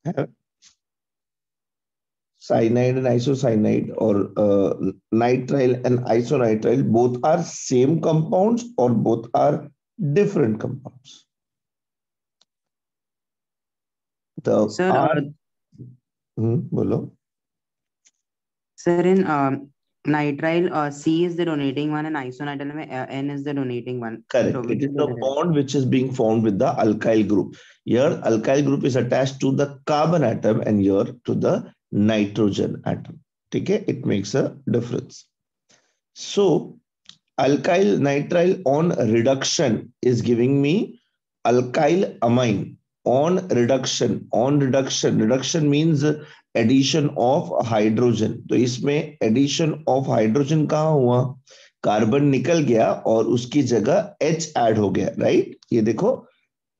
have cyanide and isocyanide, or nitrile and isonitrile, both are same compounds or both are different compounds? The Sir, R, बोलो. sir, in nitrile, C is the donating one, and isonitrile mein, N is the donating one. So Correct. which It is is the better? bond which is being formed with the alkyl group. Here, alkyl group is attached to the carbon atom and here to the nitrogen atom. Okay, it makes a difference. So, alkyl nitrile on reduction is giving me alkyl amine on reduction. Reduction means addition of hydrogen. तो इसमें addition of hydrogen कहाँ हुआ? Carbon निकल गया और उसकी जगह H add हो गया, राइट? ये देखो,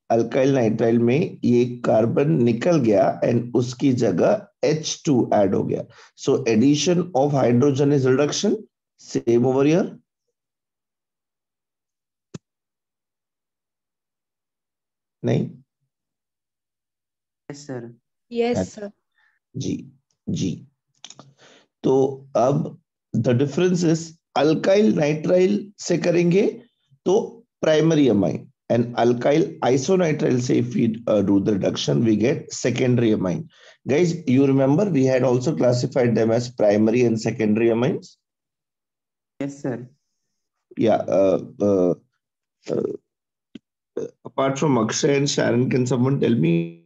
अल्काइल नाइट्राइल में ये कार्बन निकल गया एंड उसकी जगह H2 ऐड हो गया. So addition of hydrogen is reduction. Same over here. नहीं? Yes, sir. Yes, sir. जी जी. तो अब the difference is alkyl nitrile से करेंगे तो primary amine, and alkyl isonitrile say if we do the reduction we get secondary amine. Guys, you remember we had also classified them as primary and secondary amines? Yes, sir. Yeah. Apart from Akshay and Sharon, can someone tell me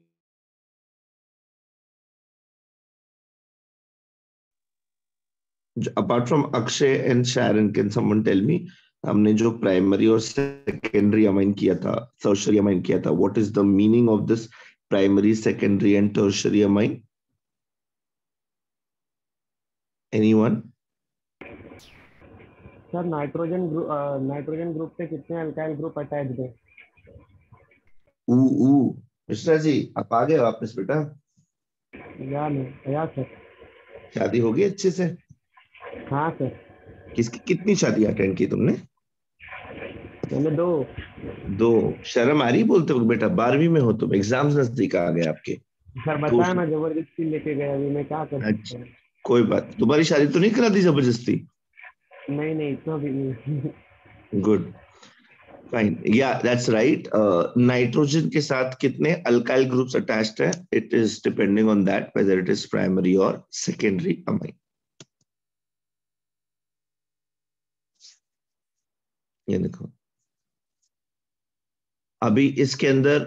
apart from Akshay and Sharon, can someone tell me हमने जो primary और secondary amine किया था, tertiary amine किया था, what is the meaning of this primary, secondary and tertiary amine? Anyone? Sir nitrogen group पे कितने alkyl group attached है? मिश्रा जी, आप आ गए वापस बेटा? या सर. शादी हो गई अच्छे से? हाँ सर. किसकी कितनी शादी अटेंड की तुमने? मैंने दो. शर्म आ रही बोलते हो बेटा? 12वीं में हो तुम, एग्जाम्स नजदीक आ गए आपके. सर बताया ना, जबरदस्ती लेके गए, अभी मैं क्या कर सकता हूँ. कोई बात. तुम्हारी शादी तो नहीं करा दी जबरदस्ती? नहीं, इतना भी नहीं. Good, fine. या दैट्स राइट. नाइट्रोजन के साथ कितने अल्काइल ग्रुप्स अटैच्ड है? It is depending on that whether it is primary और सेकेंडरी अमाइन. ये देखो, अभी इसके अंदर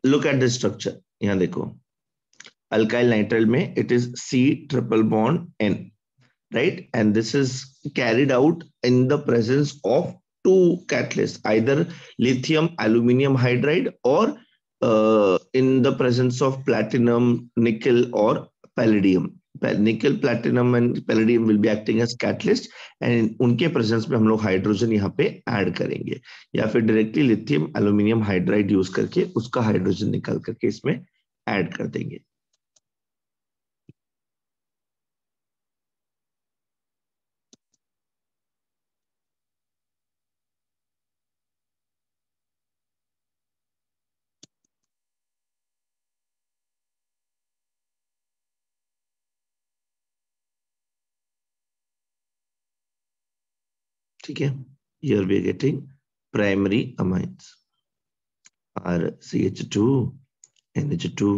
लुक एट द स्ट्रक्चर. यहां देखो, अल्काइल नाइट्राइल में it is C triple bond N, right? And this is carried out in the presence of two catalysts, either lithium aluminum hydride or in the presence of platinum, nickel or palladium. Nickel, platinum and palladium will be acting as catalyst, and उनके presence में हम लोग hydrogen यहाँ पे add करेंगे, या फिर directly lithium aluminium hydride use करके उसका हाइड्रोजन निकाल करके इसमें ऐड कर देंगे. ठीक है. Here we are getting primary amines are CH2, NH2.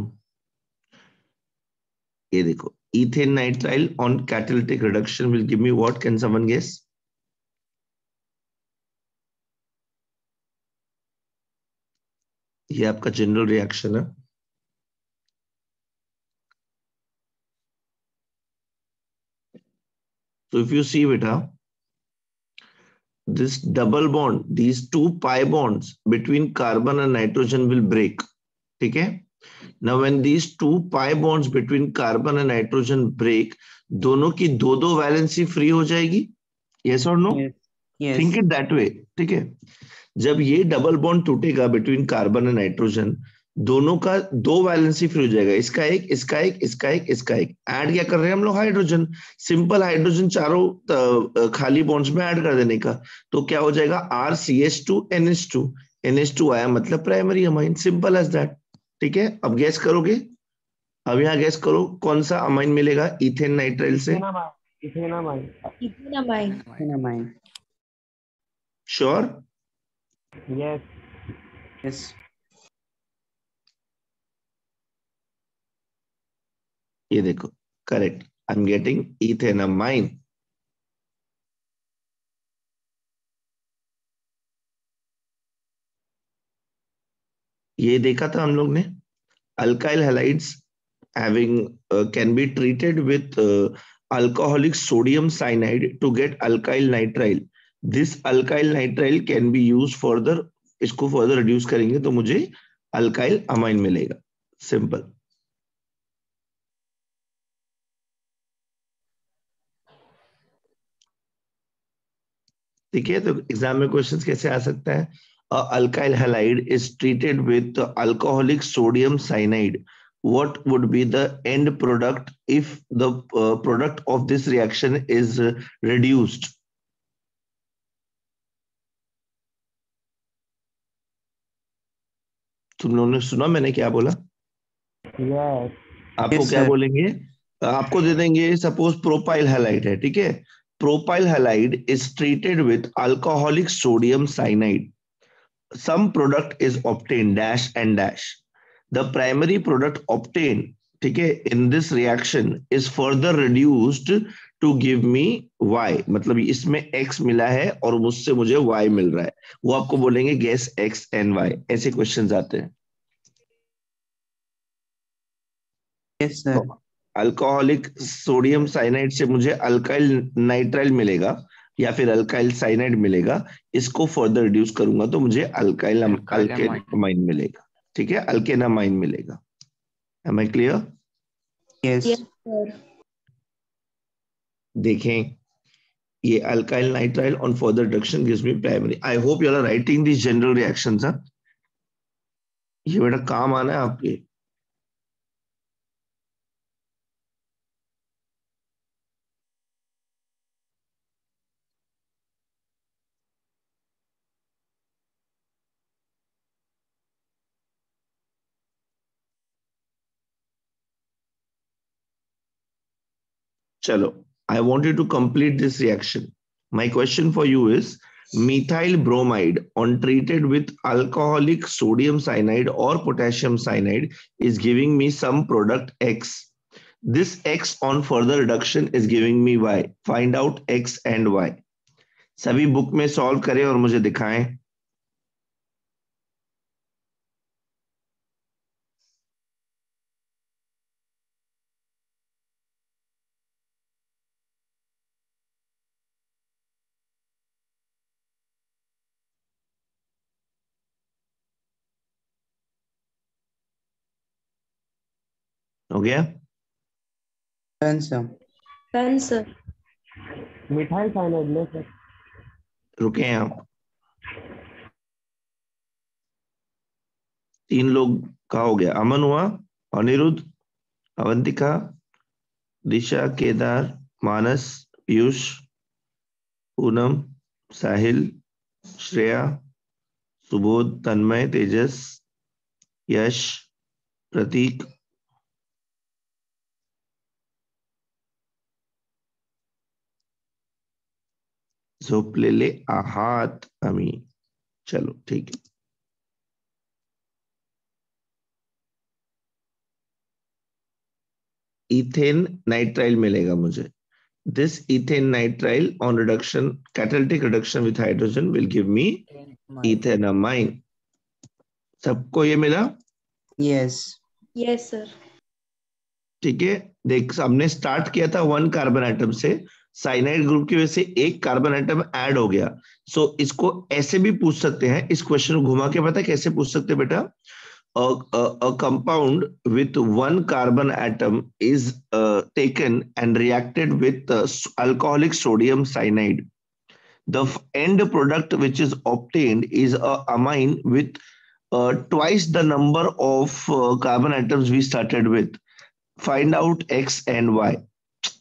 ये देखो, ethane nitrile on catalytic reduction will give me what? Can someone guess? ये आपका जनरल रिएक्शन है. So if you see beta, this double bond, these two pi bonds between carbon and nitrogen will break. ठीक है. Now when these two pi bonds between carbon and nitrogen break, दोनों की दो valency free हो जाएगी. Yes or no? Yes. Think it that way. ठीक है. जब ये डबल बॉन्ड टूटेगा बिटवीन कार्बन एंड नाइट्रोजन, दोनों का दो वैलेंसी फ्री हो जाएगा. इसका एक, इसका एक, इसका एक, इसका एक. ऐड क्या कर रहे हैं हम लोग? हाइड्रोजन. सिंपल हाइड्रोजन चारों खाली बॉन्ड्स में ऐड कर देने का. तो क्या हो जाएगा? RCH2 NH2. NH2 आया मतलब primary amine. Simple as that. ठीक है. अब गैस करोगे? अब यहाँ गैस करो कौन सा अमाइन मिलेगा इथेन नाइट्राइल से? Ethanamine. Ethanamine. Enamine. Sure? Yes. Yes. ये देखो correct, I am getting ethanamine. ये देखा था हम लोग ने, alkyl halides having can be treated with alcoholic sodium cyanide to get alkyl nitrile. This alkyl nitrile can be used further, इसको further reduce करेंगे तो मुझे alkyl amine मिलेगा। सिंपल। ठीक है, तो एग्जाम में क्वेश्चंस कैसे आ सकता है? Alkyl halide is treated with alcoholic sodium cyanide, what would be the end product if the product of this reaction is reduced? तुम लोगों ने सुना मैंने क्या बोला? यस। आपको Yes, क्या sir. बोलेंगे? आपको दे देंगे सपोज प्रोपाइल हैलाइड है, ठीक है, propyl halide is treated with alcoholic sodium cyanide, some product is obtained dash and dash, the primary product obtained, ठीक है, in this reaction is further reduced to give me y, मतलब इसमें x मिला है और मुझसे मुझे y मिल रहा है, वो आपको बोलेंगे guess x and y, ऐसे क्वेश्चंस आते हैं। Yes, sir. Alcoholic sodium cyanide से मुझे अल्काइल नाइट्राइल मिलेगा या फिर अल्काइल साइनाइड मिलेगा, इसको फर्दर रिड्यूस करूंगा तो मुझे अल्काइल अल्केनामाइन मिलेगा। ठीक है, अल्केनामाइन मिलेगा। Am I clear? Yes. Yes, sir. देखें, ये alkyl nitrile on further reduction gives me primary. I hope you are writing this general reactions. ये बेटा काम आना है आपके। चलो, I want you to complete this reaction. My question for you is, methyl bromide on treated with alcoholic sodium cyanide or potassium cyanide is giving me some product X. This X on further reduction is giving me Y. Find out X and Y. सभी book में solve करें और मुझे दिखाएं। हो गया? Done, sir. Done, sir. Methyl cyanide ले sir. रुके हैं आप। 3 लोग का हो गया। अमन हुआ, अनिरुद्ध, अवंतिका, दिशा, केदार, मानस, पीयूष, पूनम, साहिल, श्रेया, सुबोध, तन्मय, तेजस, यश, प्रतीक, झोपलेले आहात आम्ही। चलो ठीक है, इथेन नाइट्राइल मिलेगा मुझे। This ethane nitrile on reduction, catalytic reduction with hydrogen will give me ethanamine. सबको ये मिला? Yes. Yes, sir. ठीक है, देख हमने स्टार्ट किया था 1 कार्बन एटम से, साइनाइड ग्रुप की वजह से 1 कार्बन एटम ऐड हो गया। सो इसको ऐसे भी पूछ सकते हैं, इस क्वेश्चन को घुमा के पता है कैसे पूछ सकते हैं बेटा? A compound with 1 carbon atom is taken and reacted with alcoholic sodium cyanide. The end product which is obtained is a amine with twice the number of carbon atoms we started with. Find out X and Y.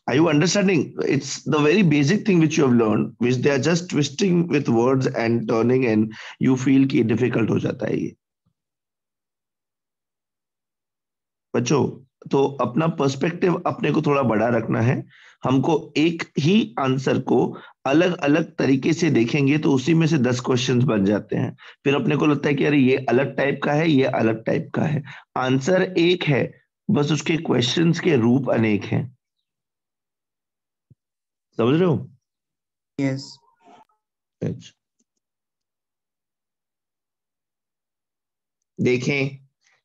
Are you understanding? It's the very basic thing which you have learned, which they are just twisting with words and turning, and you feel कि difficult हो जाता है ये। बच्चों तो अपना perspective अपने को थोड़ा बड़ा रखना है। हमको एक ही आंसर को अलग अलग तरीके से देखेंगे तो उसी में से 10 क्वेश्चंस बन जाते हैं। फिर अपने को लगता है कि अरे ये अलग टाइप का है, ये अलग टाइप का है। आंसर एक है, बस उसके क्वेश्चंस के रूप अनेक हैं। समझ रहे हो? यस। देखें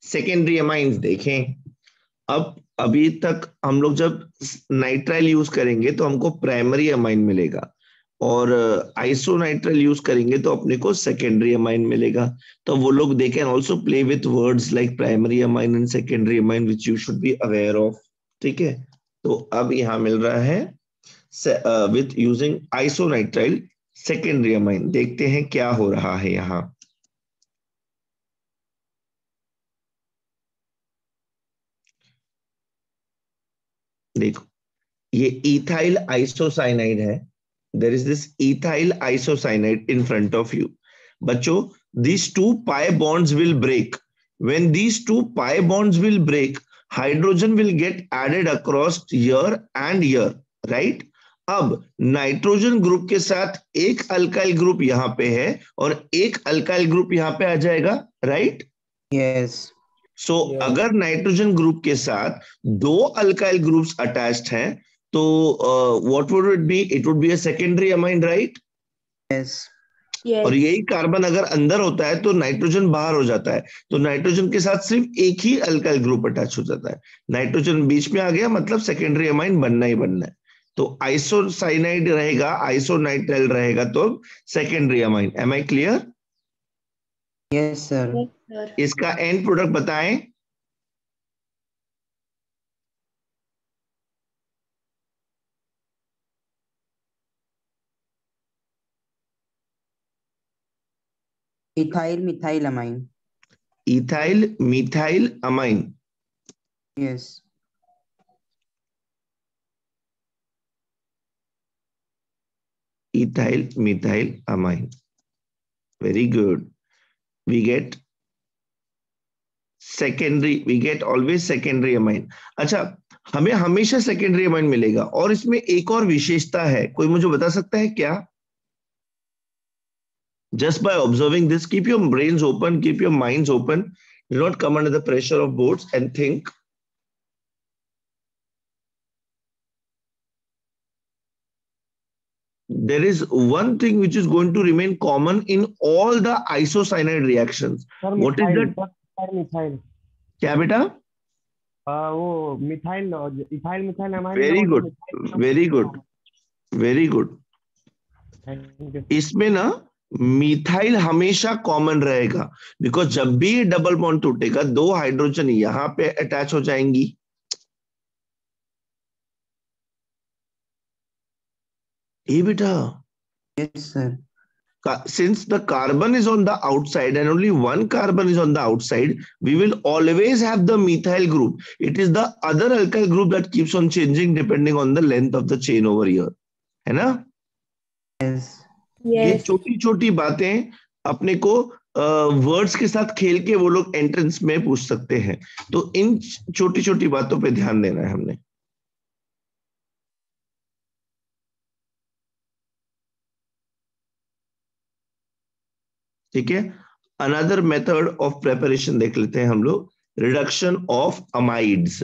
सेकेंडरी अमाइंस देखें। अब अभी तक हम लोग जब नाइट्राइल यूज करेंगे तो हमको प्राइमरी अमाइन मिलेगा, और आइसोनाइट्राइल यूज करेंगे तो अपने को सेकेंडरी अमाइन मिलेगा। तो वो लोग they can also play with words like primary amine and secondary amine which you should be aware of. ठीक है, तो अब यहां मिल रहा है with using isonitrile secondary amine. देखते हैं क्या हो रहा है यहां। देखो ये इथाइल आइसोसाइनाइड है। There is this ethyl isocyanide in front of you. बच्चों, these two pi bonds will break. When these two pi bonds will break, hydrogen will get added across here and here, right? अब nitrogen group के साथ एक alkyl group यहां पे है और एक अल्काइल ग्रुप यहां पे आ जाएगा, राइट? यस। सो अगर नाइट्रोजन ग्रुप के साथ दो अल्काइल ग्रुप्स अटैच्ड हैं तो what would it be? It would be a secondary amine, right? Yes. और Yes. यही कार्बन अगर अंदर होता है तो नाइट्रोजन बाहर हो जाता है, तो नाइट्रोजन के साथ सिर्फ एक ही अल्काइल ग्रुप अटैच हो जाता है। नाइट्रोजन बीच में आ गया मतलब सेकेंडरी अमाइन बनना ही बनना है। तो आइसोसाइनाइड रहेगा, आइसोनाइट्राइल रहेगा तो secondary amine. Am I clear? Yes sir. Yes, sir. इसका एंड प्रोडक्ट बताएं। Ethyl methyl amine. Ethyl methyl amine. Yes. ethyl methyl amine. Very good. We get secondary, we get always secondary amine. अच्छा, हमें हमेशा secondary amine मिलेगा और इसमें एक और विशेषता है, कोई मुझे बता सकता है क्या? Just by observing this, keep your brains open, keep your minds open. Do not come under the pressure of boards and think. There is one thing which is going to remain common in all the isocyanide reactions. Sir What is methyl, that? Sir methyl, क्या बेटा? वो methyl, ethyl methyl amine का Very मतलब good, methyl. very good, very good. Thank you. इसमें ना methyl हमेशा common रहेगा, because जब भी डबल बॉन्ड टूटेगा दो हाइड्रोजन यहां पे अटैच हो जाएंगी। ये बेटा, yes sir. since the carbon is on the outside and only one carbon is on the outside, we will always have the methyl group. It is the other alkyl group that keeps on changing depending on the length of the chain over here, है ना? Yes. ये Yes. छोटी छोटी बातें अपने को words के साथ खेल के वो लोग एंट्रेंस में पूछ सकते हैं, तो इन छोटी छोटी बातों पे ध्यान देना है हमने। ठीक है, अनदर मेथड ऑफ प्रेपरेशन देख लेते हैं हम लोग। Reduction of amides.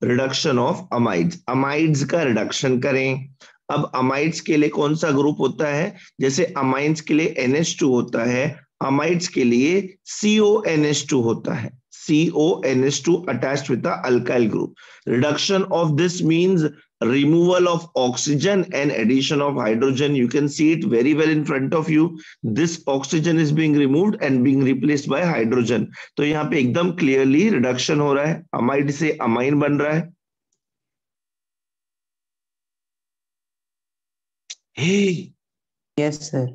Reduction of amides, amides का रिडक्शन करें। अब अमाइड्स के लिए कौन सा ग्रुप होता है? जैसे अमाइड्स के लिए NH2 होता है, अमाइड्स के लिए CONH2 होता है। CONH2 attached with the alkyl group. Reduction of this means removal of oxygen and addition of hydrogen. You can see it very well in front of you. This oxygen is being removed and being replaced by hydrogen. तो यहाँ पे एकदम clearly reduction हो रहा है, amide से amine बन रहा है। Hey, yes sir.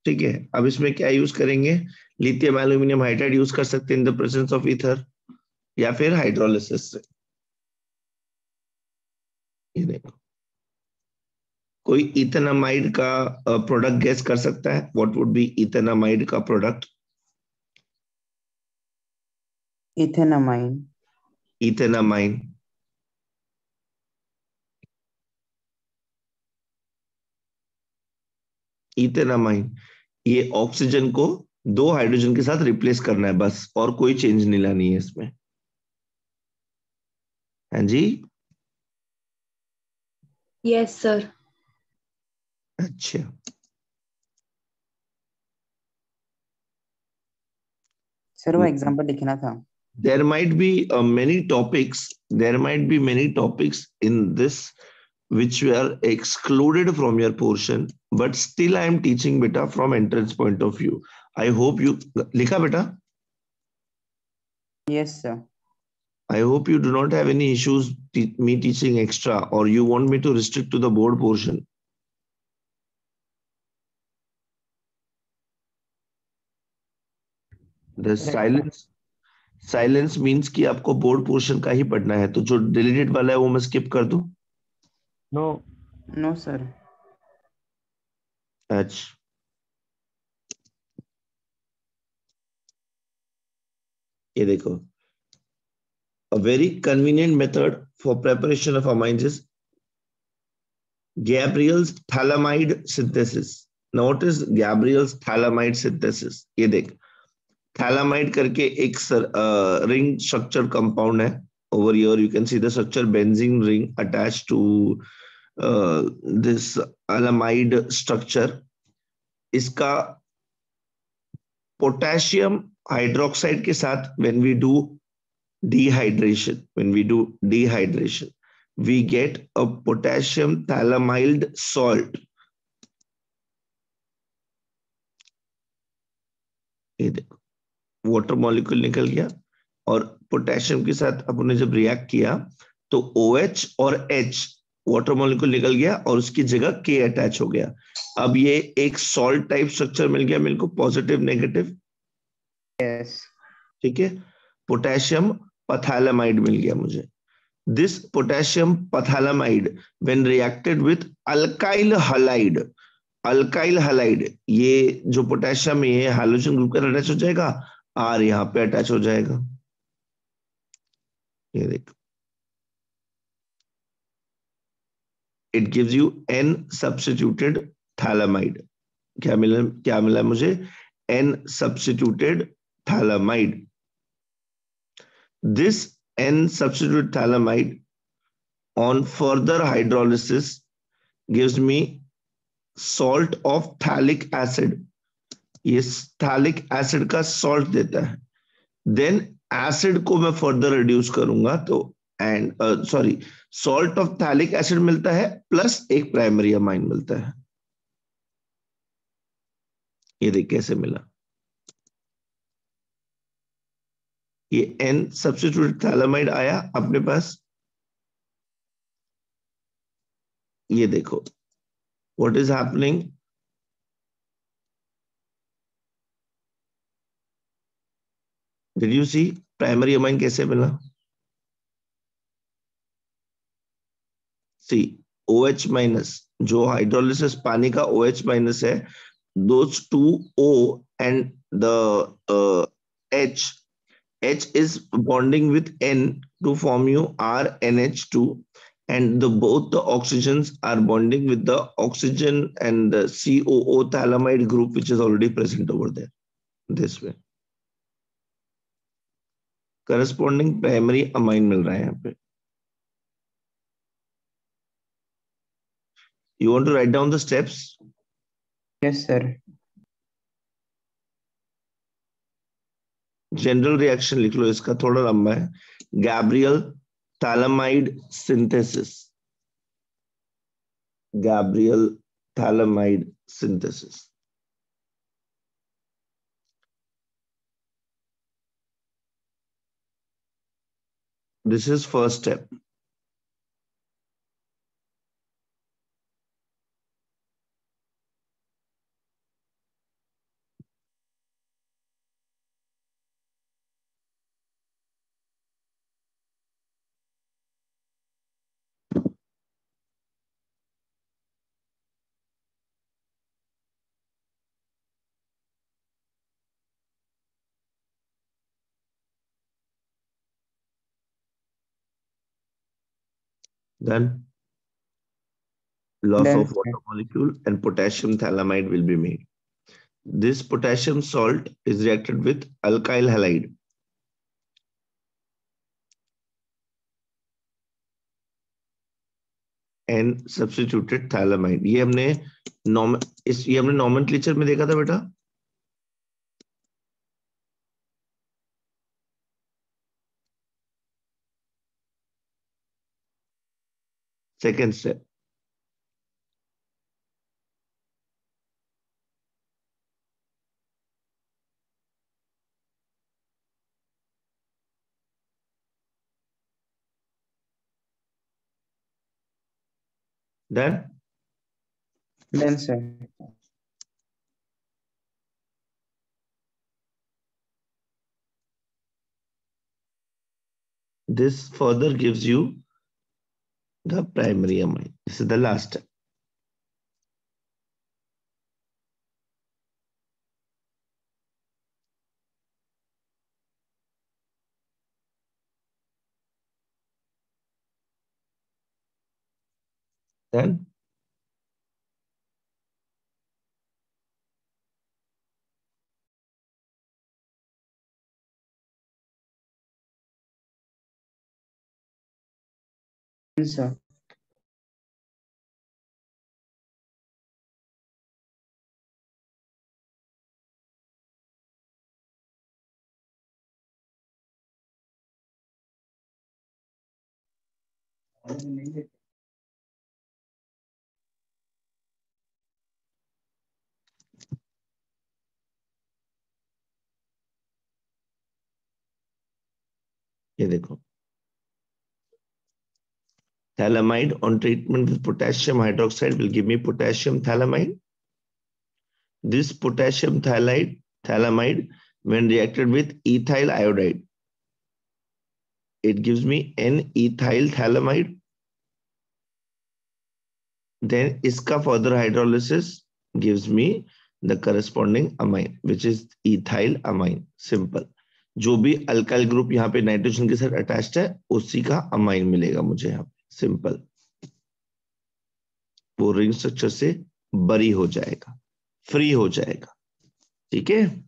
ठीक है, अब इसमें क्या यूज करेंगे? लिथियम एल्यूमिनियम हाइड्राइड यूज कर सकते हैं in the presence of ether, या फिर हाइड्रोलिसिस से। ये देखो, कोई इथेनामाइड का प्रोडक्ट गेस कर सकता है? व्हाट वुड बी इथेनामाइड का प्रोडक्ट? Ethanamine. इथेनामाइन, इथेनामाइन, ये ऑक्सीजन को 2 हाइड्रोजन के साथ रिप्लेस करना है बस, और कोई चेंज नहीं लानी है इसमें। हाँ जी, Yes, sir. अच्छा। सर वो एग्जांपल लिखना था। There might be many topics, there might be many topics in this which were excluded from your portion, but still I am teaching beta from entrance point of view. I hope you likha beta. Yes, sir. I hope you do not have any issues me teaching extra, or you want me to restrict to the board portion. The silence means कि आपको board portion का ही पढ़ना है, तो जो deleted वाला है वो मैं स्किप कर दूं? No. No, sir. अच्छा, ये देखो, a very convenient method for preparation of amines is Gabriel's phthalimide synthesis. Now what is Gabriel's phthalimide synthesis? ये देख, phthalimide करके एक ring structure compound है. Over here you can see the structure benzene ring attached to this alamide structure. इसका potassium hydroxide के साथ when we do dehydration, we get a potassium phthalimide salt. ये देखो, वाटर मॉलिक्यूल निकल गया, और potassium के साथ अपने जब रिएक्ट किया तो OH और H वाटर मॉलिक्यूल निकल गया और उसकी जगह K अटैच हो गया। अब ये एक सॉल्ट टाइप स्ट्रक्चर मिल गया मेरे को, पॉजिटिव नेगेटिव। Yes. ठीक है, पोटेशियम पथैलेमाइड मिल गया मुझे। This potassium phthalimide when reacted with alkyl halide, alkyl halide, ये जो पोटेशियम ये हाइड्रोजन ग्रुप का अटैच हो जाएगा, आर यहाँ पे अटैच हो जाएगा। ये देख, it gives you N substituted phthalimide. क्या मिला मुझे? N substituted phthalimide. This N substituted phthalimide on further hydrolysis gives me salt of phthalic acid. ये phthalic acid का salt देता है। Then acid को मैं further reduce करूंगा तो salt of phthalic acid मिलता है प्लस एक प्राइमरी अमाइन मिलता है। ये देख कैसे मिला, ये N सब्स्टिट्यूटेड थैलामाइड आया अपने पास। ये देखो what is happening, did you see primary amine कैसे मिला? सी OH माइनस, जो हाइड्रोलिसिस पानी का OH माइनस है, those two O and the H is bonding with N to form you RNH2, and both the oxygens are bonding with the oxygen and the COO thalamide group which is already present over there, this way. Corresponding primary amine मिल रहा है यहाँ पे। You want to write down the steps? Yes, sir. General reaction लिख लो, इसका थोड़ा लंबा है। Gabriel phthalimide synthesis, Gabriel phthalimide synthesis. This is first step. Then loss Done, of sir. water molecule and potassium thalamide will be made. This potassium salt is reacted with alkyl halide and substituted thalamide. ये हमने nomenclature में देखा था बेटा. Second step. Then Done, sir. this further gives you the primary amine. This is the last step. Then Done, sir. ये देखो, thalamide on treatment with potassium hydroxide will give me potassium thalamide. This potassium thalamide, when reacted with ethyl iodide, it gives me N-ethyl thalamide. Then iska further hydrolysis gives me the corresponding amine, which is ethyl amine. Simple. जो भी alkyl group यहाँ पे nitrogen के साथ attached है उसी का amine मिलेगा मुझे यहाँ पे. सिंपल. वो रिंग स्ट्रक्चर से बरी हो जाएगा, फ्री हो जाएगा. ठीक है.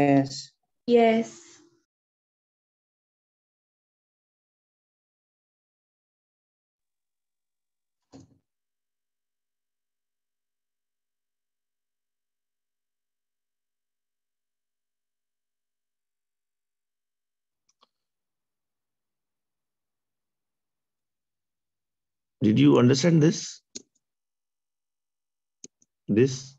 Yes. Yes. Did you understand this? This?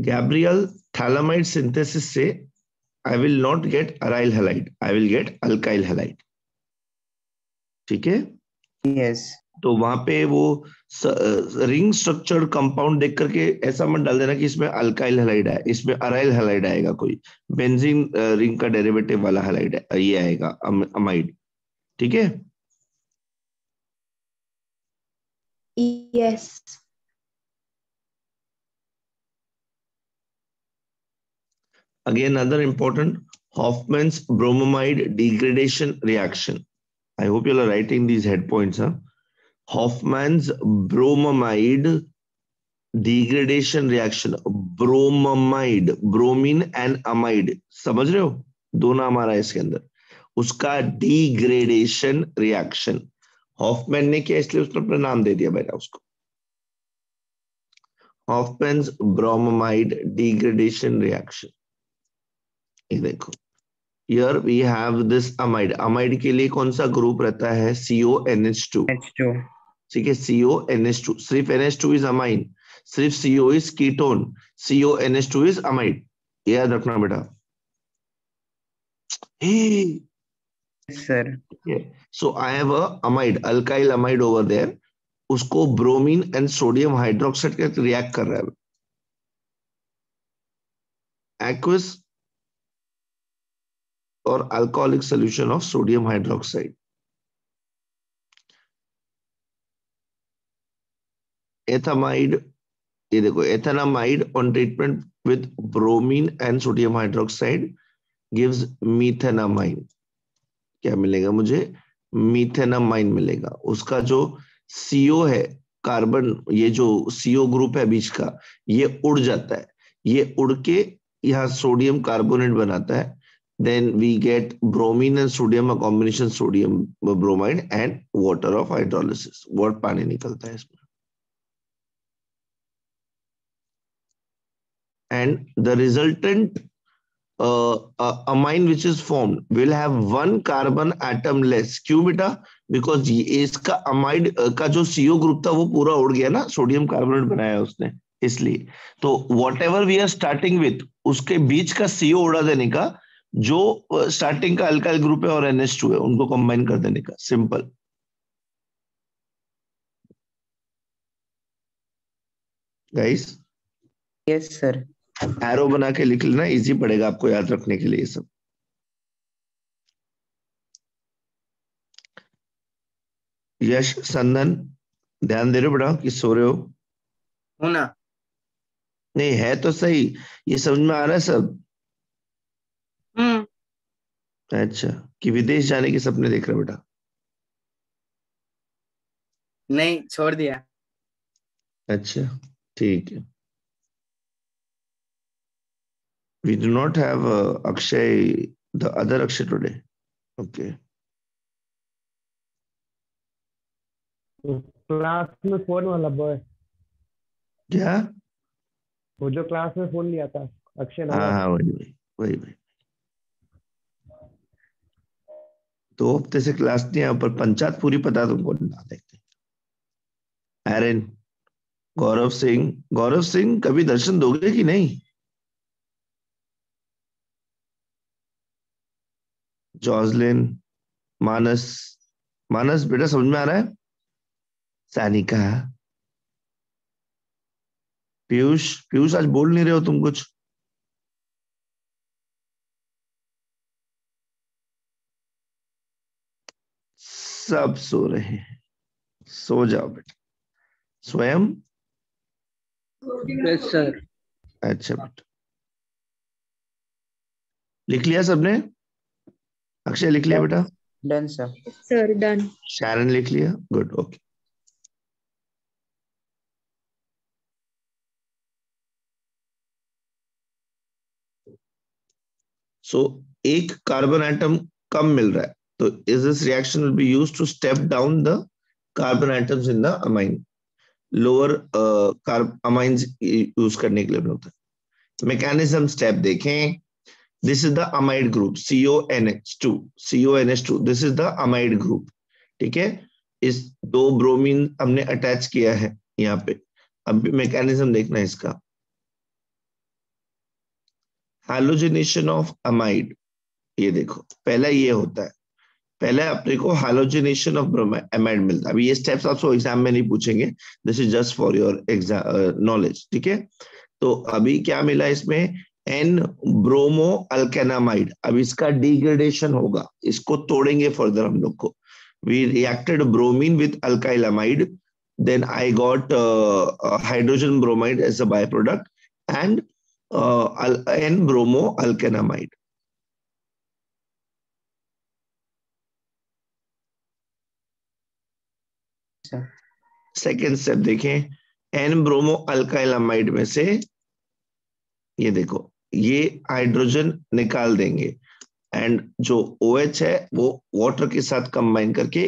Gabriel, thalamide synthesis से I will not get aryl halide, I will get alkyl halide. ठीक है. Yes. तो वहां पे वो रिंग स्ट्रक्चर्ड कंपाउंड देख करके ऐसा मत डाल देना कि इसमें अल्काइल हैलाइड है, इसमें अराइल हैलाइड आएगा. कोई बेंजीन रिंग का डेरिवेटिव वाला हैलाइड है, ये आएगा अमाइड. ठीक है. Yes. Again, another important Hoffman's bromamide degradation reaction. I hope you are writing these head points. Huh? Hoffman's bromamide degradation reaction. Bromamide, bromine and amide. समझ रहे हो? दो नाम आ रहा है इसके अंदर. उसका degradation reaction. हॉफमैन ने किया इसलिए उसने अपना नाम दे दिया बेटा उसको. Hoffman's bromamide degradation reaction. ये देखो. Here we have this amide. Amide के लिए कौन सा ग्रुप रहता है? CONH2. H2. ठीक है. CONH2. सिर्फ NH2 is amine. सिर्फ CO is ketone. CONH2 is amide. ये याद रखना बेटा. Hey. Yes, sir. Yeah. So I have a amide, alkyl amide over there. उसको ब्रोमीन एंड सोडियम हाइड्रोक्साइड के साथ रिएक्ट कर रहा है. Aqueous or alcoholic solution of sodium hydroxide. Ethamide ये देखो ethanamide on treatment with bromine and sodium hydroxide gives methanamine. क्या मिलेगा मुझे? मीथेनामाइन मिलेगा। उसका जो CO है कार्बन, ये जो CO ग्रुप है बीच का, ये उड़ जाता है, ये उड़ के यहाँ सोडियम कार्बोनेट बनाता है। then we get bromine and sodium, a combination sodium bromide and water of hydrolysis, what पानी निकलता है इसमें। and the resultant amine which is formed will have one carbon atom less। क्यों बेटा? because इसका amide का जो CO ग्रुप था वो पूरा उड़ गया ना, सोडियम कार्बोनेट बनाया उसने, इसलिए। तो whatever we are starting with, उसके बीच का CO उड़ा देने का, जो स्टार्टिंग का अल्काइल ग्रुप है और NH2 है उनको कंबाइन कर देने का, simple. Guys yes sir. Arrow बना के लिख लेना, इजी पड़ेगा आपको याद रखने के लिए ये सब। यश संदन ध्यान दे रहे हो बेटा कि सो रहे हो? हूं ना। नहीं है तो सही, ये समझ में आ रहा है सब? अच्छा, कि विदेश जाने के सपने देख रहे हो बेटा? नहीं, छोड़ दिया। अच्छा ठीक है। We do not have Akshay, the other Akshay today. Okay. Class में फोन वाला बॉय, क्या? वो जो क्लास में फोन लिया था अक्षय ना, हाँ वही वही वही वही। 2 हफ्ते से क्लास नहीं है, ऊपर पंचायत पूरी पता तुमको ना देखते। एरन, गौरव सिंह कभी दर्शन दोगे कि नहीं? जॉसलिन, मानस, मानस बेटा समझ में आ रहा है? सानिका, पीयूष, पीयूष आज बोल नहीं रहे हो तुम कुछ? सब सो रहे हैं, सो जाओ बेटा। स्वयं? Yes sir. अच्छा बेटा, लिख लिया सबने? अक्षय लिख लिया बेटा? Done sir. Sir, done. Sharon लिख लिया? Good, okay. सो एक कार्बन एटम कम मिल रहा है, तो is this reaction will be used to step down the carbon atoms in the amine, lower amines use करने के लिए होता है। मैकेनिज्म स्टेप देखें। This is the amide group CONH2, CONH2, this is the amide group, ठीक है। इस 2 bromine हमने अटैच किया है यहाँ पे। अब मैकेनिज्म देखना है इसका। हैलोजिनेशन ऑफ अमाइड, ये देखो पहला ये होता है, पहले अपने को हैलोजिनेशन ऑफ अमाइड मिलता है। अभी ये स्टेप्स आपको एग्जाम में नहीं पूछेंगे, this is just for your knowledge, ठीक है। तो अभी क्या मिला इसमें? N bromo alkanamide. अब इसका डिग्रेडेशन होगा, इसको तोड़ेंगे फर्दर हम लोग को। We reacted bromine with alkyl amide, then I got hydrogen bromide as a byproduct and N bromo alkanamide. Second step देखें, N ब्रोमो अल्काइल अमाइड में से ये देखो, ये हाइड्रोजन निकाल देंगे एंड जो OH है वो वाटर के साथ कंबाइन करके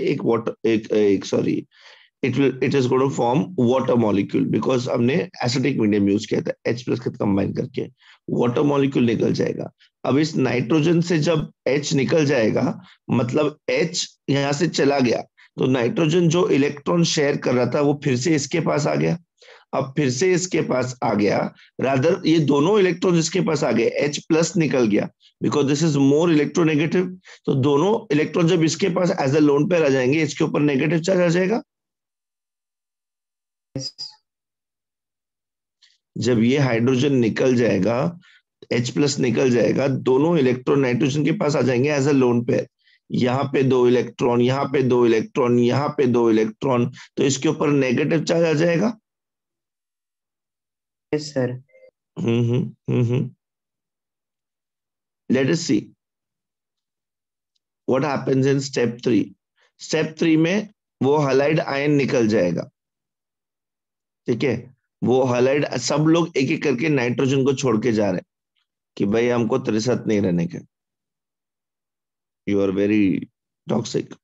it is going to form water molecule because हमने एसिडिक मीडियम यूज किया था, H+ के कंबाइन करके वाटर मॉलिक्यूल निकल जाएगा। अब इस नाइट्रोजन से जब H निकल जाएगा, मतलब H यहां से चला गया, तो नाइट्रोजन जो इलेक्ट्रॉन शेयर कर रहा था वो फिर से इसके पास आ गया। अब फिर से इसके पास आ गया, रादर ये दोनों इलेक्ट्रॉन इसके पास आ गए, H+ निकल गया because this is more electronegative. तो दोनों इलेक्ट्रॉन जब इसके पास एज अ लोन पेयर आ जाएंगे, इसके ऊपर नेगेटिव चार्ज आ जाएगा। जब ये हाइड्रोजन निकल जाएगा, H+ निकल जाएगा, दोनों इलेक्ट्रॉन नाइट्रोजन के पास आ जाएंगे एज अ लोन पेयर। यहाँ पे 2 इलेक्ट्रॉन, यहाँ पे 2 इलेक्ट्रॉन, यहाँ पे 2 इलेक्ट्रॉन, तो इसके ऊपर नेगेटिव चार्ज आ जाएगा। Yes, sir. Let us see what happens in step 3. Step 3 में वो हलाइड आयन निकल जाएगा, ठीक है। वो हलाइड सब लोग एक एक करके नाइट्रोजन को छोड़ के जा रहे हैं कि भाई हमको त्रिसत नहीं रहने के, यू आर वेरी टॉक्सिक।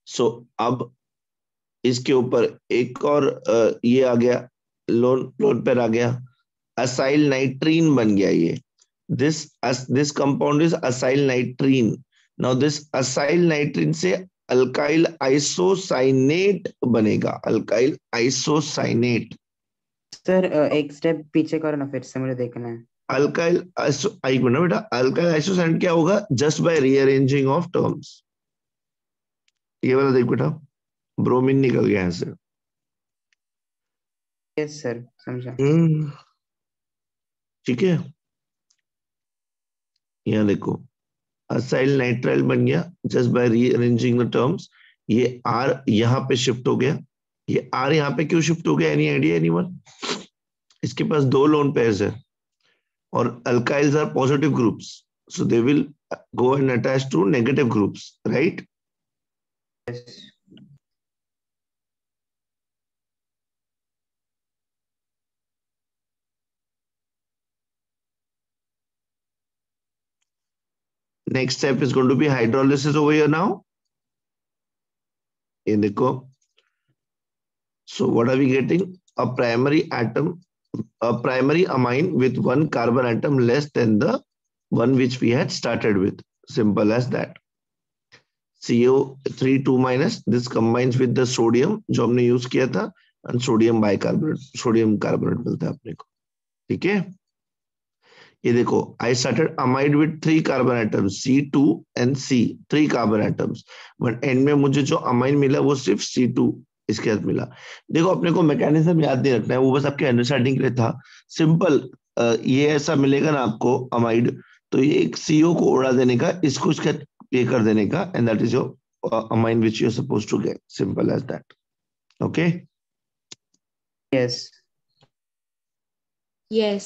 सो अब इसके ऊपर एक और ये आ गया, लोन लोन पर आ गया, असाइल नाइट्रीन बन गया ये। This compound is acyl नाइट्रीन। Now this acyl नाइट्रीन से अल्काइल आइसोसाइनेट बनेगा, अल्काइल आइसोसाइनेट। सर एक स्टेप पीछे करो ना, फिर से मुझे देखना है। अल्काइल एक मिनट बेटा, अल्काइल आइसोसाइनेट क्या होगा? Just by rearranging of terms. ये वाला देख बेटा, ब्रोमीन निकल गया यहाँ से। यस सर, समझा। ठीक है, यहाँ देखो असाइल नाइट्राइल बन गया just by rearranging the terms. ये आर यहाँ पे शिफ्ट हो गया, ये आर यहाँ पे क्यों शिफ्ट हो गया? Any idea anyone? इसके पास 2 लोन पेयर्स है और alkyls are positive groups, so they will go and attach to negative groups, right? Yes Next step is going to be hydrolysis over here now. ये देखो, so what are we getting? A primary atom, a primary amine with 1 carbon atom less than the one which we had started with. Simple as that. CO3 2 minus, this combines with the sodium जो हमने use किया था, and sodium bicarbonate, sodium carbonate मिलता है अपने को, ठीक है। ये देखो, I started amide with 3 carbon atoms C2 and C, 3 carbon atoms, but end में मुझे जो अमाइन मिला वो सिर्फ C2 इसके साथ मिला। देखो अपने को मैकेनिज्म याद नहीं रखना है, वो बस आपके अंडरस्टैंडिंग के लिए था। सिंपल, ये ऐसा मिलेगा ना आपको अमाइड, तो ये एक CO को उड़ा देने का, इसको इसका पे कर देने का, and that is your amine which you are supposed to get, simple as that. Okay, yes Yes.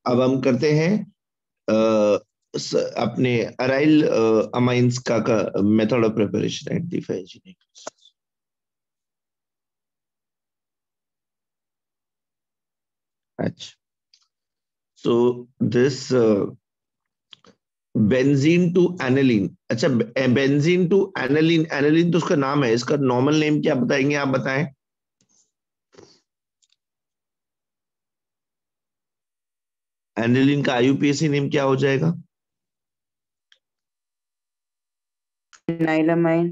अब हम करते हैं अपने अराइल अमाइंस का method of preparation at the engineering. अच्छा, so this benzene to aniline. अच्छा, बेंजीन टू एनिलीन, एनिलीन तो उसका नाम है, इसका नॉर्मल नेम क्या बताएंगे आप? बताएं। एनिलीन का IUPAC नेम क्या हो जाएगा? फिनाइलामाइन।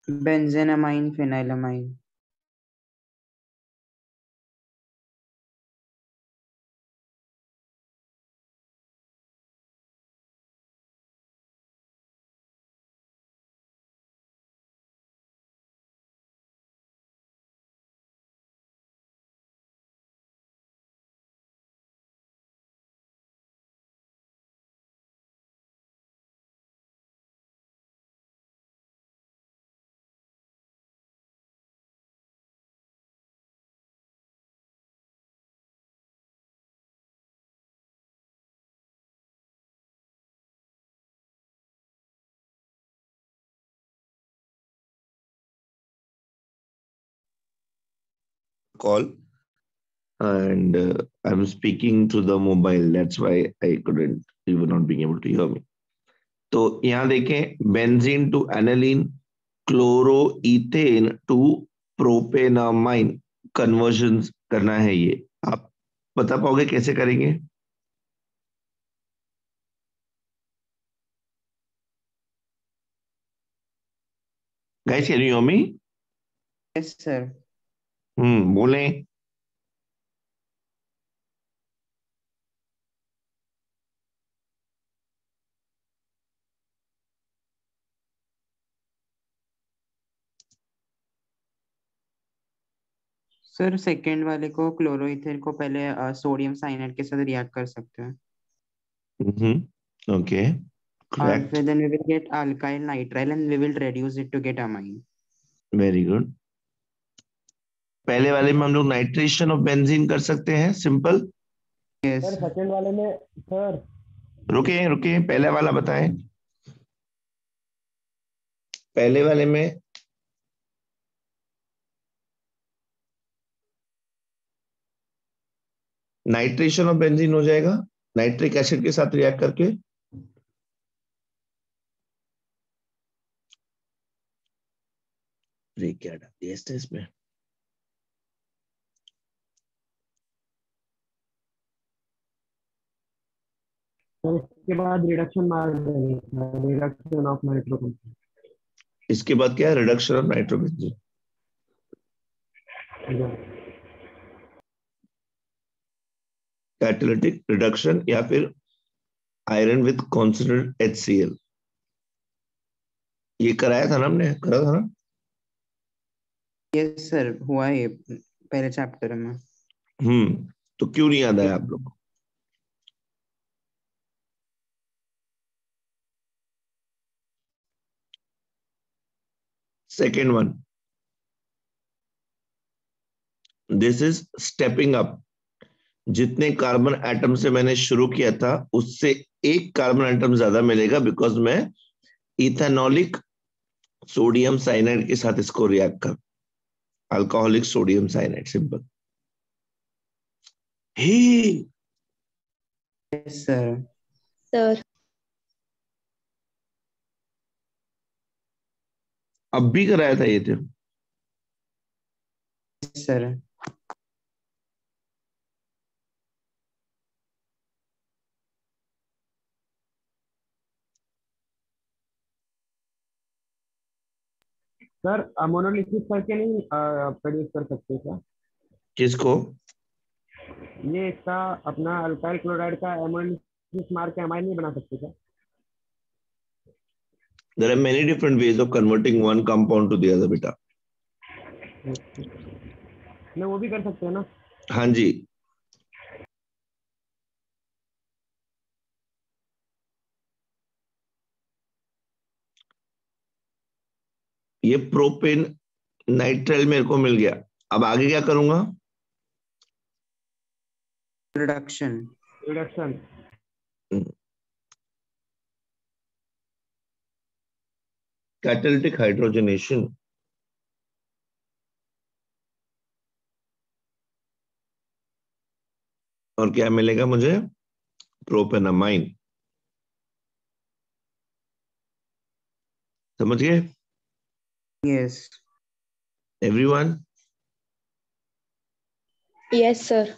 बेंजेनामाइन फिनाइलामाइन। Call, and I'm speaking to the mobile, that's why you were not being able to hear me. तो यहाँ देखें, benzene to aniline, chloroethane to propanamine conversion करना है। ये आप बता पाओगे कैसे करेंगे? Guys, can you hear me? Yes sir. बोलें। सर सेकंड वाले को क्लोरोइथिल को पहले सोडियम साइनाइड के साथ रिएक्ट कर सकते हैं ओके और करेक्ट फिर then we will get alkyl nitrile and we will reduce it to get amine. Very good. पहले वाले में हम लोग नाइट्रेशन ऑफ बेंजीन कर सकते हैं, सिंपल। यस सर सेकंड वाले में सर रुके रुके, पहले वाला बताएं। पहले वाले में नाइट्रेशन ऑफ बेंजीन हो जाएगा नाइट्रिक एसिड के साथ रिएक्ट करके। क्या डाल दिया इसमें? सर इसके बाद रिडक्शन मार देंगे, रिडक्शन ऑफ नाइट्रोजन। इसके बाद क्या है? Reduction of nitrobenzene, catalytic reduction, या फिर आयरन विद कॉन्सन्ट्रेटेड HCl। ये कराया था ना हमने, करा था ना? यस सर हुआ है पहले चैप्टर में। तो क्यों नहीं याद आया आप लोग को? Second one, this is stepping up. जितने कार्बन एटम से मैंने शुरू किया था उससे एक कार्बन एटम ज्यादा मिलेगा, बिकॉज मैं इथेनॉलिक सोडियम साइनाइड के साथ इसको रिएक्ट कर, अल्कोहलिक सोडियम साइनाइड, सिंपल। हे यस सर। सर अब भी कराया था ये तो। सर सर मोनोलिसिस करके नहीं प्रोड्यूस कर सकते क्या? किसको? ये इसका अपना अल्काइल क्लोराइड का मोनोलिसिस मार के अमाइन नहीं बना सकते क्या? There are many different ways of converting one compound to the other, बेटा। नहीं वो भी कर सकते हैं ना? हाँ जी। ये प्रोपेन नाइट्राइल मेरे को मिल गया, अब आगे क्या करूंगा? रिडक्शन। रिडक्शन। Catalytic hydrogenation. और क्या मिलेगा मुझे? प्रोपेनामाइन। समझ गए yes everyone? Yes sir.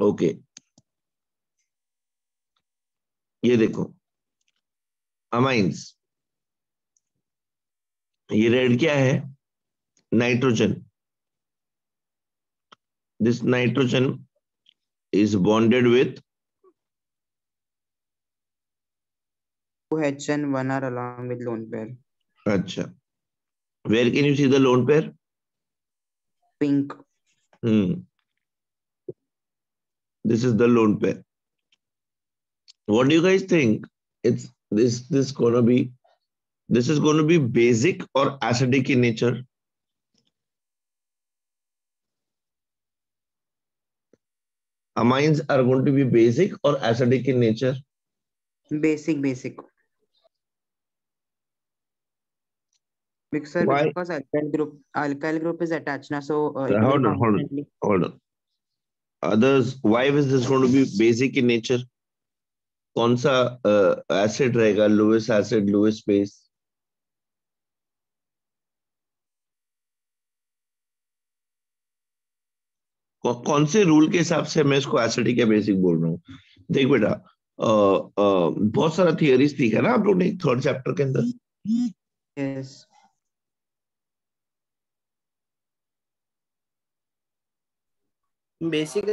Okay, ये देखो अमाइंस। ये रेड क्या है? Nitrogen. This nitrogen is bonded with OH and 1 are along with lone pair. acha, where can you see the lone pair? Pink. This is the lone pair. What do you guys think? It's this gonna be, this is going to be basic or acidic in nature? Amines are going to be basic or acidic in nature? Basic. Because Why? because alkyl group is attached now, so it Hold will on. constantly. Others, why is this going to be basic in nature? कौन सा acid रहेगा? Lewis acid, Lewis base. कौन से rule के हिसाब से मैं इसको एसिडिक या बेसिक बोल रहा हूँ? देख बेटा, बहुत सारा थियरीज सीखा ना आप लोग ने थर्ड चैप्टर के अंदर। Yes. बेसिक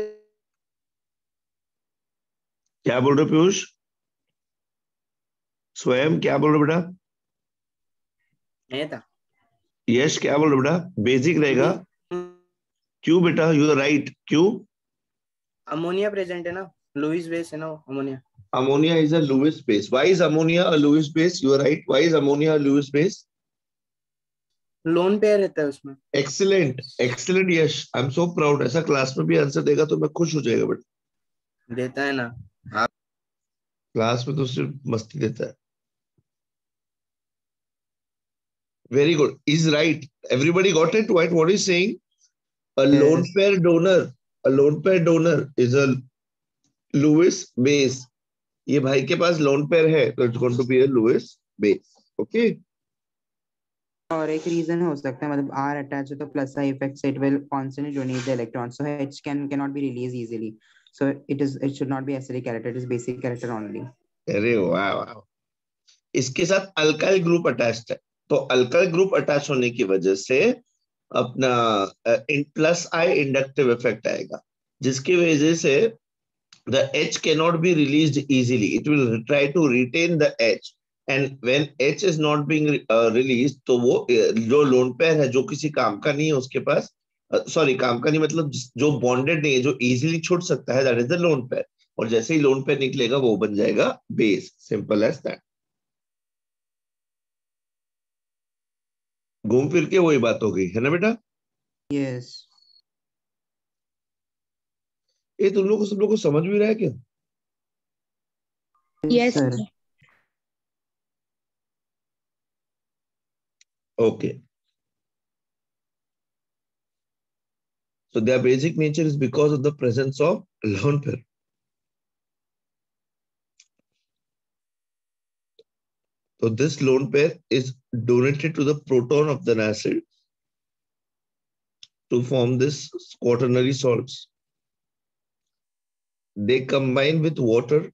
क्या बोल रहे हो पीयूष? स्वयं क्या बोल रहे हो बेटा? नहीं था। यश क्या बोल रहे हो बेटा? बेसिक रहेगा। क्यों बेटा? You are right. क्यों? अमोनिया प्रेजेंट है ना, लुईस बेस है ना ammonia. Ammonia is a Lewis base. Why is ammonia a Lewis base? You are right. Why is ammonia a Lewis base? Lone pair रहता है उसमें। Excellent, excellent Yash. I am so proud. ऐसा class में भी answer देगा तो मैं खुश हो जाएगा बेटा। देता है ना। क्लास में तो सिर्फ मस्ती देता है। Very good. Is right. Everybody got it? What is saying? A lone Yes. pair donor. A lone pair donor is a Lewis base. ये भाई के पास लोन पेयर है तो it's going to be a Lewis base. Okay. और एक reason हो सकता है, मतलब R attached to plus I effects, it will constantly donate the electrons, so H cannot be released easily, so it should not be acidic character, it is basic character only. अरे वाह वाह। इसके साथ alkyl group attached है तो alkyl group attach होने की वजह से अपना प्लस आई इंडक्टिव इफेक्ट आएगा, जिसकी वजह से the H cannot be released easily. It will try to retain the H, and when H is not being released, तो वो जो लोन पेयर है जो किसी काम का नहीं है उसके पास, सॉरी काम का नहीं मतलब जो बॉन्डेड नहीं है, जो इजीली छूट सकता है, that is the lone pair. और जैसे ही लोन पेयर निकलेगा वो बन जाएगा बेस। Simple as that. घूम फिर के वही बात हो गई है ना बेटा? Yes. ये तुम लोग को सब लोग को समझ भी रहा है क्या? Yes, sir. sir. Okay. So their basic nature is because of the presence of lone pair. So this lone pair is donated to the proton of the acid to form this quaternary salts. They combine with water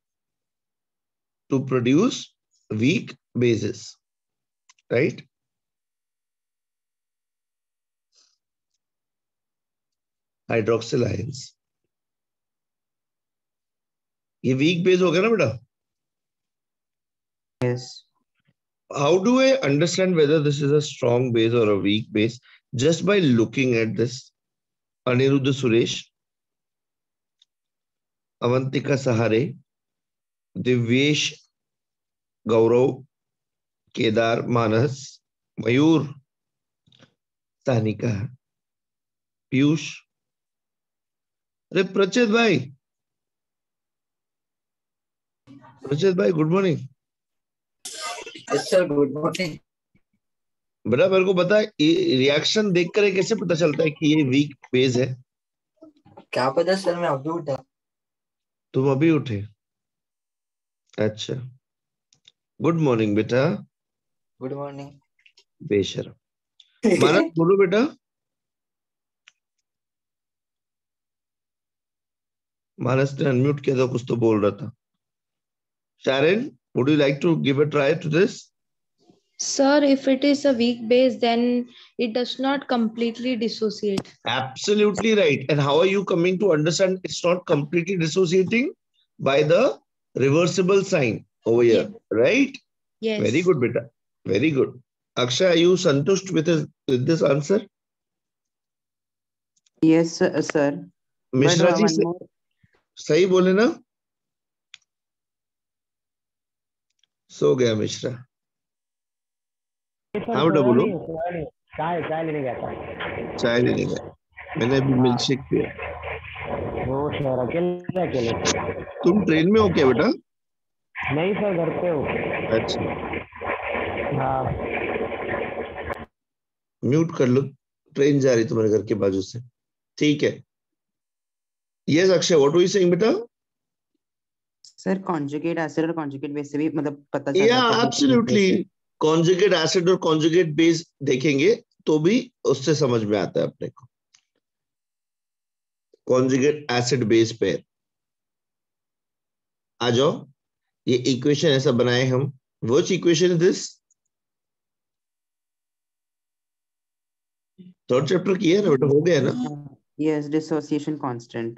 to produce weak bases, right? Hydroxyl ions. ये weak base हो गया ना बेटा? Yes. How do I understand whether this is a strong base or a weak base? Just by looking at this. Aniruddha Suresh, Avantika Sahare, Divyesh Gaurav, Kedar Manas, Mayur, Sanika, Piyush. अरे प्रचेत भाई good morning. Sir good morning. बेटा मेरे को बता, reaction देखकर कैसे पता चलता है कि ये वीक बेस है? क्या पता सर, मैं अभी उठा। तुम अभी उठे? अच्छा, गुड मॉर्निंग बेटा। Good morning. बेशरम। मानस बोलो बेटा। मानस ने अनम्यूट किया था, कुछ तो बोल रहा था। Sharon, would you like to give a try to this? Sir, if it is a weak base, then it does not completely dissociate. Absolutely right. And how are you coming to understand it's not completely dissociating? By the reversible sign over here, right? Yes. Very good, beta. Very good. Akshay, are you santusht with this answer? Yes, sir. Mishra But ji one more. सही बोले ना? सो गया मिश्रा। हाँ बेटा बोलो। चाय लेने गया था। चाय लेने गया, मैंने अभी मिल्क शेक पिया। वो सर अकेले। तुम ट्रेन में हो क्या बेटा? नहीं सर, घर पे हो। अच्छा, हाँ। म्यूट कर लो, ट्रेन जा रही तुम्हारे घर के बाजू से। ठीक है। Yes Akshay, what were you saying बेटा? सर कॉन्जुगेट एसिड और कॉन्जुगेट बेस से भी मतलब पता चल या जाता है कि एब्सोल्युटली, कॉन्जुगेट एसिड और कॉन्जुगेट बेस देखेंगे तो भी उससे समझ में आता है अपने को। कॉन्जुगेट एसिड बेस पेयर आ जाओ। ये इक्वेशन ऐसा बनाए हम। Which equation is this? Third chapter की है ना बेटा, हो गया ना? Yes, dissociation constant.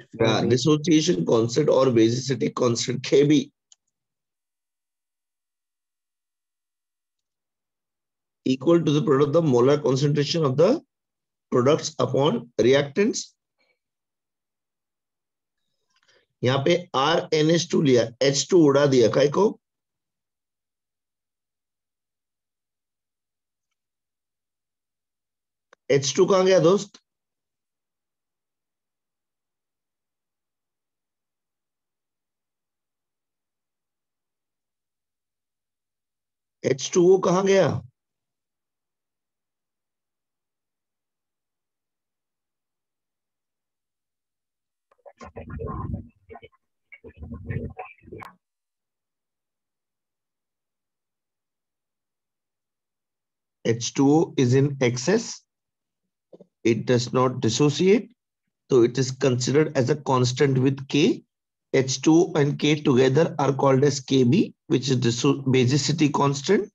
Dissociation constant और basicity constant KB। equal to the product of the molar concentration of the products upon reactants. यहाँ पे RNH2 लिया, H2 उड़ा दिया, काय को? H2 कहाँ गया दोस्त? H2O कहाँ गया? H2O is in excess. It does not dissociate. So it is considered as a constant with K. H2O and K together are called as KB, which is basicity constant.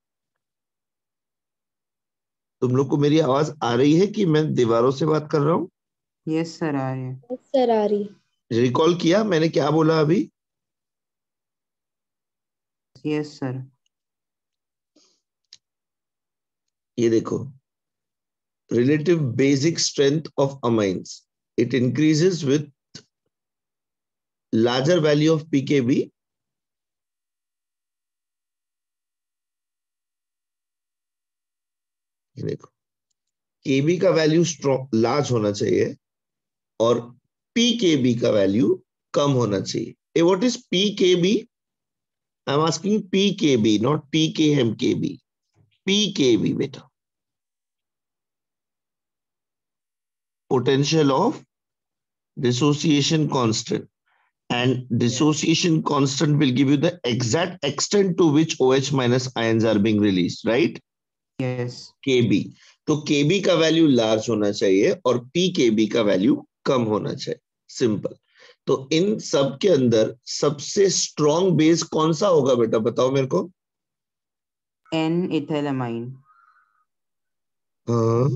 तुम लोग को मेरी आवाज आ रही है कि मैं दीवारों से बात कर रहा हूँ? यस सर, आ रही है। यस सर, आ रही। रिकॉल किया मैंने क्या बोला अभी? Yes sir. ये देखो, relative basic strength of amines. It increases with larger value of pKb. ये देखो, Kb का वैल्यू स्ट्रॉन्ग लार्ज होना चाहिए और pKb का वैल्यू कम होना चाहिए. What is pKb? I'm asking pKb, not pKmKb. pKb बेटा. Potential of dissociation constant. And dissociation constant will give you the exact extent to which OH minus ions are being released, right? Yes. Kb. तो Kb का value large होना चाहिए और pKb का value कम होना चाहिए. Simple. तो इन सब के अंदर सबसे स्ट्रॉन्ग बेस कौन सा होगा बेटा, बताओ मेरे को? N-ethylamine. हाँ,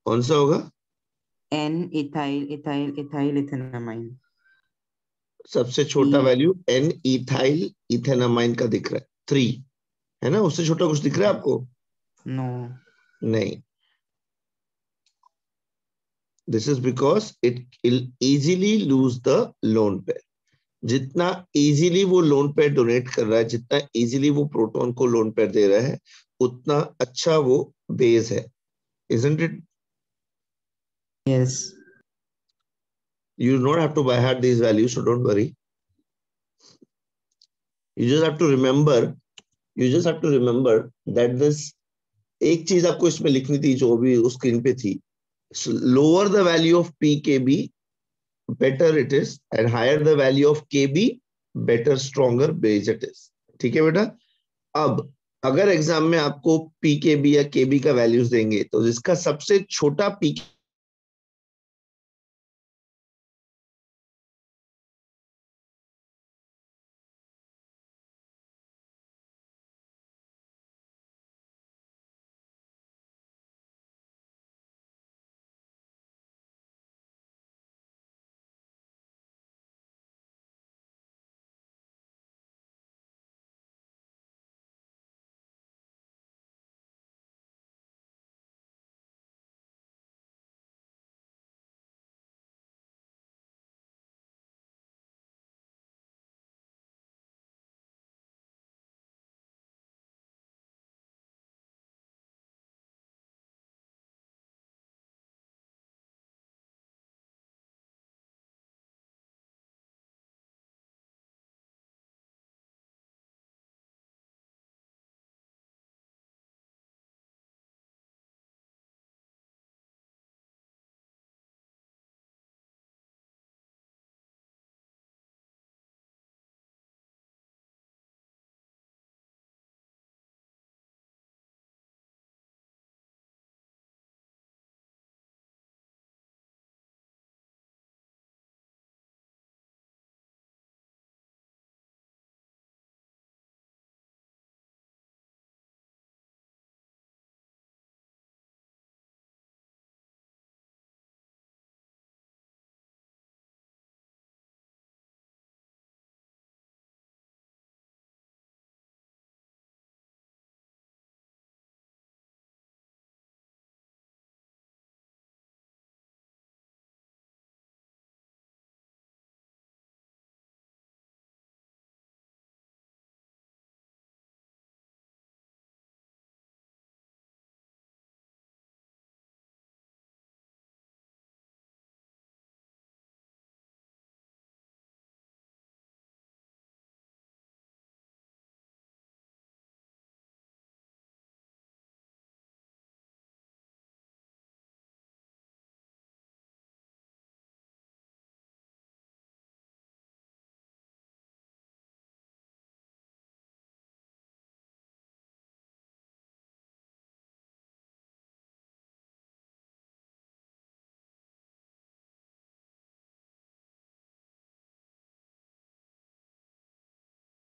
कौन सा होगा? N-ethylamine. सबसे छोटा वैल्यू N-ethyl ethanamine का दिख रहा है 3, है ना? उससे छोटा कुछ दिख रहा है आपको? No. नहीं. This is because it will easily lose the lone pair. जितना इजीली वो लोन पेयर डोनेट कर रहा है, जितना इजीली वो प्रोटॉन को लोन पेयर दे रहा है, उतना अच्छा वो बेस है. Isn't it? Yes. You do not have to by heart these values, so don't worry. You just have to remember that this, एक चीज आपको इसमें लिखनी थी जो भी उस स्क्रीन पे थी. So lower the value of pKb, better it is, and higher the value of Kb, better stronger base it is. ठीक है बेटा? अब अगर एग्जाम में आपको pKb या Kb का वैल्यूज देंगे तो जिसका सबसे छोटा pKb